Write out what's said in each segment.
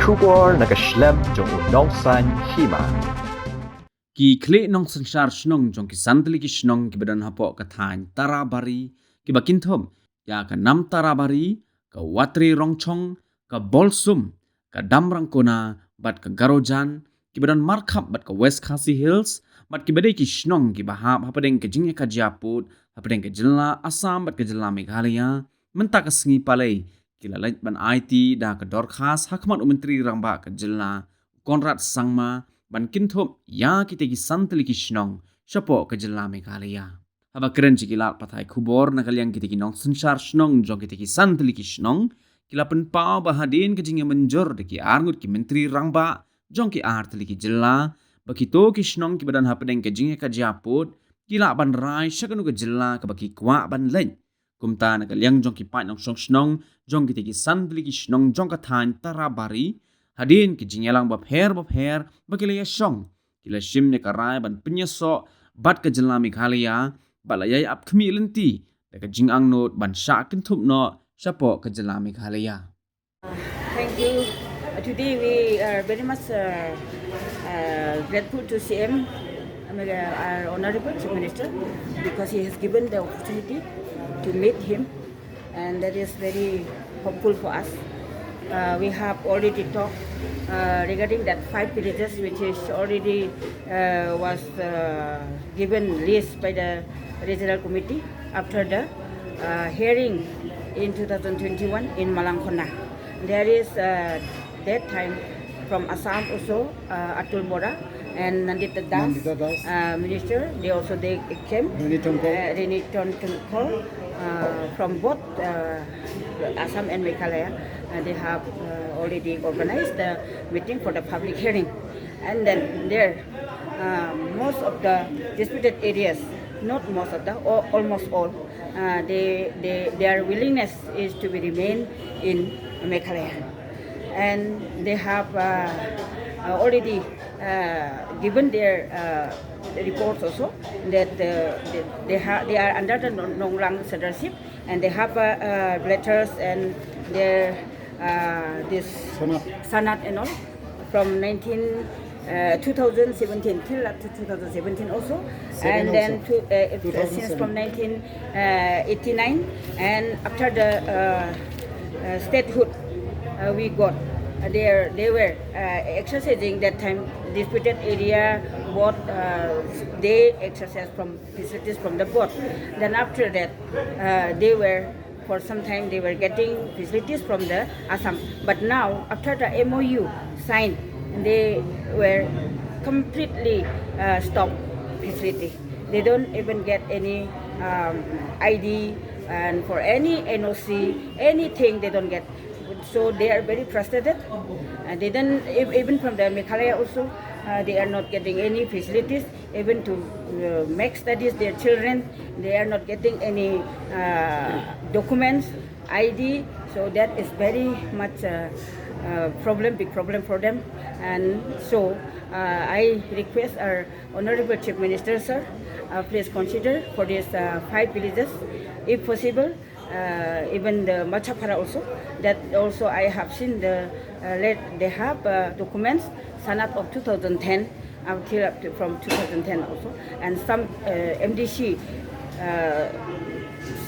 Shubor nakaslem jong unongsan Hima. Ki kle nong sansar Shnong jong ki santli ki Shnong ki badan Hapoh ka Thaiñ Tarabari ki ba Kynthup ya ka nam Tarabari ka watri rongchong ka bolsum ka damrang kona bat ka garojan ki badan markhap bat ka West Khasi Hills bat ki badai ki Shnong ki bahap hapadeng ke jingya ka Japut hapadeng ke Jylla Assam bat ke Jylla Meghalaya menta ka sengi palai ki lalait ban IT da ka dorkhas hakmat menteri rangba ka Jylla Konrad Sangma ban Kynthup ya kita ki santli ki Shnong Hapoh ke Jylla Meghalaya. Haba keren cikilat patai kubor na kaliang kita ki nong sensar Shnong jong kita ki santli ki Shnong kila penpau bahadin ke jingya menjor de ki arngut ki menteri rangba jong ki artli ki Jylla bakito ki Shnong ki badan hapadeng ke jingya ka Japut kila ban rai syakanu ke Jylla ke baki Kwah ban leng kumta na kaliang jong ki pai nong Shnong jong kita ki santli ki Shnong jong ka Thaiñ Tarabari hadin ki jingyalang bab her bakilaya Shong kila shim ne karai ban penyeso bat ke Jylla Meghalaya balayai ap khmi lenti de ka jingang not ban Shah Kynthup no Hapoh ke Jylla Meghalaya. Thank you. Today we are very much grateful to CM, our Honorable Chief Minister, because he has given the opportunity to meet him, and that is very hopeful for us. We have already talked regarding that 5 villages which is already was given list by the regional committee after the hearing in 2021 in Malangkona. There is that time from Assam also Atul Bora and Nandita Das minister. They came. Reniton Kol from both Assam and Meghalaya. They have already organized the meeting for the public hearing, and then there most of the disputed areas, not most of the, almost all, their willingness is to be remain in Meghalaya, and they have already given their reports also that they are under the Nonglang Sedership, and they have letters and their this sanat and all from 2017 till up to 2017 also, and then since from 1989, and after the statehood we got, they were exercising that time disputed area board. They exercised from facilities from the board. Then after that they were, for some time they were getting facilities from the Assam, but now after the MOU signed, they were completely stopped facility. They don't even get any ID, and for any NOC, anything they don't get. So they are very frustrated. They don't, even from the Meghalaya also, they are not getting any facilities, even to make studies their children. They are not getting any documents, ID. So that is very much big problem for them. And so I request our Honorable Chief Minister, sir, please consider for these 5 villages, if possible. Even the Machapara also, that also I have seen they have documents sanat of 2010 until up to from 2010 also, and some MDC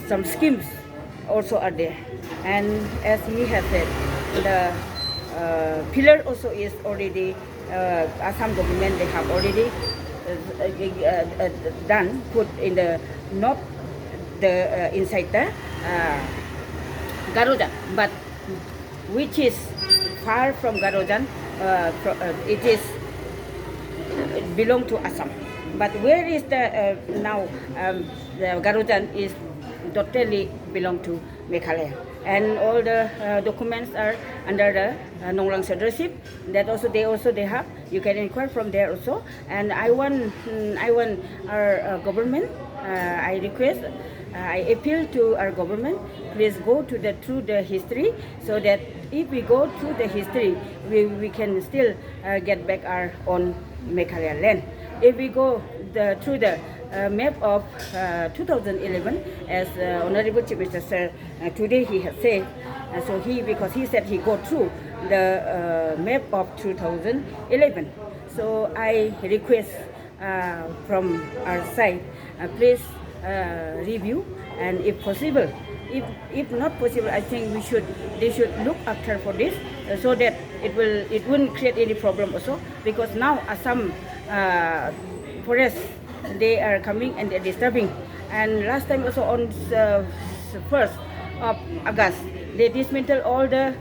some schemes also are there. And as he has said, the pillar also is already Assam government, they have already done, put in the north, the inside the Garuda, but which is far from Garudan. It is belong to Assam, but where is the now the Garudan is totally belong to Meghalaya, and all the documents are under the Nonglang Sedership. That also they have. You can inquire from there also. And I want our government. I request. I appeal to our government, please go through the history, so that if we go through the history, we can still get back our own Meghalaya land. If we go through the map of 2011, as Honorable Chief Minister today he has said, And so because he said he go through the map of 2011. So I request from our side, please review, and if possible, if not possible, I think they should look after for this, so that it wouldn't create any problem also, because now some forests, they are coming and they're disturbing. And last time also on 1st of August, they dismantled all the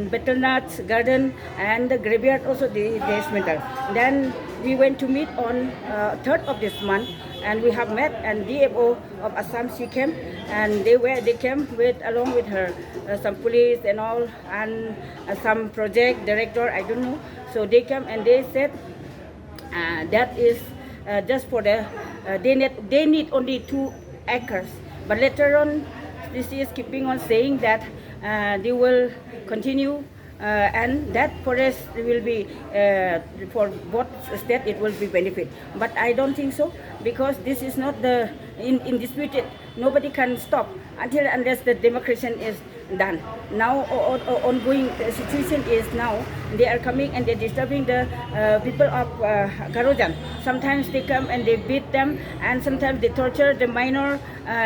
betelnuts garden, and the graveyard also they dismantled. Then we went to meet on 3rd of this month, and we have met, and DFO of Assam, she came, and they came along with her some police and all, and some project director, I don't know. So they came and they said that is just for the they need only 2 acres. But later on, this is keeping on saying that they will continue, and that forest will be for both state, it will be benefit. But I don't think so, because this is not the in disputed. Nobody can stop unless the demarcation is done. Now ongoing situation is now they are coming and they're disturbing the people of Garojan. Sometimes they come and they beat them, and sometimes they torture the minor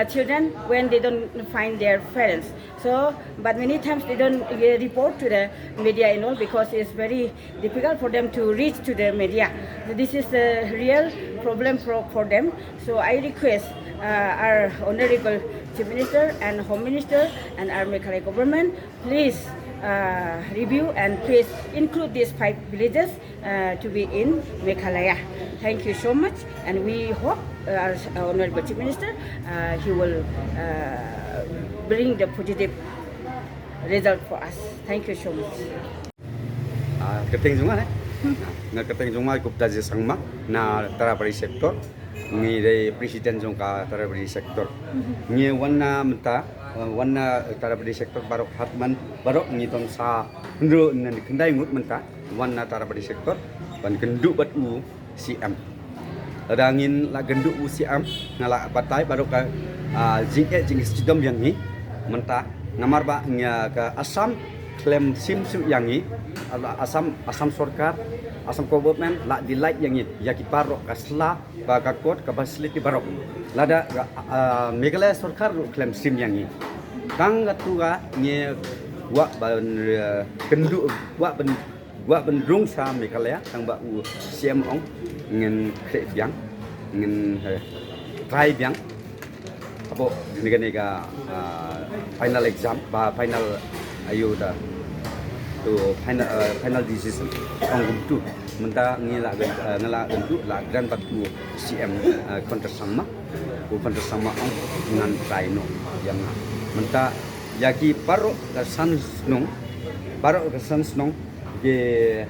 children when they don't find their parents. So, but many times they don't report to the media and all, because it's very difficult for them to reach to the media. This is a real problem for them. So I request our Honorable Chief Minister and Home Minister and our Meghalaya government, please review and please include these 5 villages to be in Meghalaya. Thank you so much, and we hope our Honorable Chief Minister he will bring the positive result for us. Thank you so much. Keting Junga na keting Junga kupta je sangma na Tarabari sector ngi de presiden jongka Tarabari sector ngi wanna menta wanna Tarabari sector barok hatman barok ngi ton sa ndu nan kendai ngut menta wanna Tarabari sector ban gendu bat u CM ada angin la gendu u CM ngala batai barok ka jing sidom yang ni menta ngamar ba nya ke Assam klaim sim yang ni Assam Sarkar Assam government la delight yang ni yaki barok kasla ba kakot ka facility barok lada Meghalaya Sarkar klaim sim yang ni kang gatuga ni wa ban kendu wa ban rung sa Meghalaya kang ba u CM ong ngin kre biang ngin try biang Hapoh nega final exam ba final ayo da to final decision ong tu menta ngila gentu la gran batu CM kontra sama ong ngan try no yang menta yaki paro ka san snong ge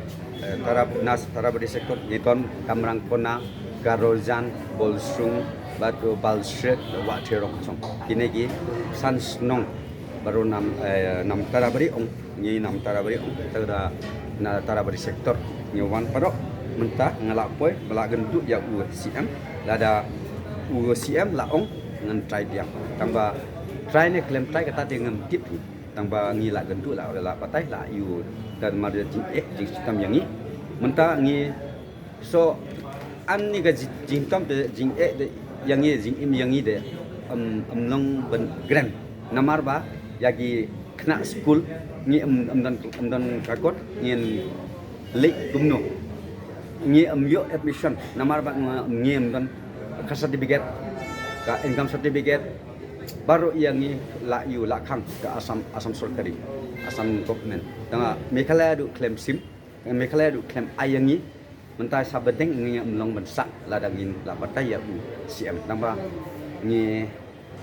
Tarabari sector niton kamrang kona Garojan Bolsung batu balshet wa therok chong kinegi san snong baru nam Tarabari ong ni nam Tarabari ong tada na Tarabari sector ni wan parok menta ngalak poi bala gendu ya u CM lada u CM la ong ngan try dia tamba try ne klaim try kata dengan tip tamba ngila gendu la patai la yu dan mari jing sistem yang ni menta ngi so an ni ga jing tam de jing yang ni jing im yang ni de long ben grand namar ba yagi kena school ngi dan kakot ngi lek tumno ngi yo admission namar ba ngi dan ka certificate ka income certificate baru yang ni la yu la khang ke Assam Sarkari Assam government tanga Meghalaya du claim sim Meghalaya du claim ayang ni mentai sabedeng ngi mlong bensak la dangin la patai ya u CM tamba ni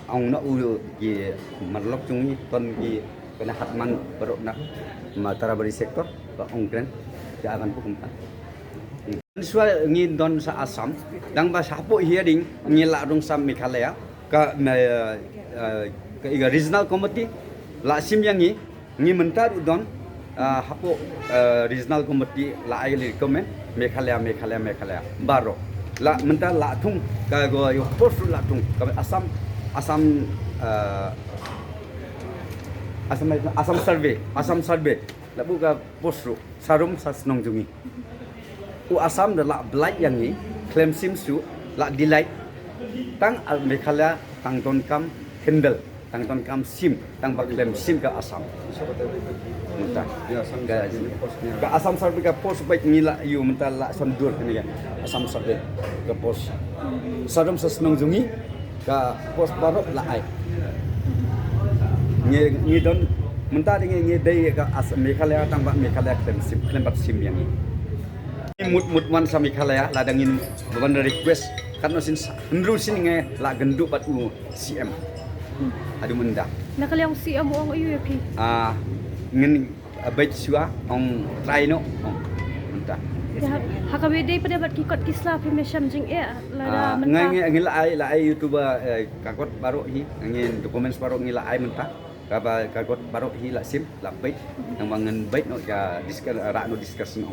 ong na u gi marlok chung ni ton gi kena hatman baru na Tarabari sector ba ong grand ja akan pukum ta suai ngi don sa Assam dang ba Hapoh hearing ngi la dong sam Meghalaya ka regional committee la sim yang ni mentar udon Hapoh regional committee la ai recommend Meghalaya baro la mentar la tung ka go yo post la tung ka Assam asam survey la buka posru sarum sa Shnong jungi u asam da la blight yang ni claim sim su la delight tang al Meghalaya tang ton kam handle tang ton kam sim tang ba claim sim ka asam mentah ka asam survey ka post baik ngila yu mentah la sandur ni ya asam survey ka post sarum sa Shnong jungi ka post baru la ai ngi don mentah ngi dai ka asam Meghalaya tang ba Meghalaya claim bat sim yang ni mut wan sa Meghalaya la dangin beban request kan sin ndru sin nge la gendu bat u cm adu menda Nakaliang CM mo ang iyo pi. ngin bait siwa ong try no menta Hakawede pada bat kikot kisla pi mesam jing lada mentah. ngi la ai youtuber kakot baru hi ngin documents baru ngi la ai menta kaba kakot baru hi la sim la bait nang bangen bait no ya discuss ra no discussion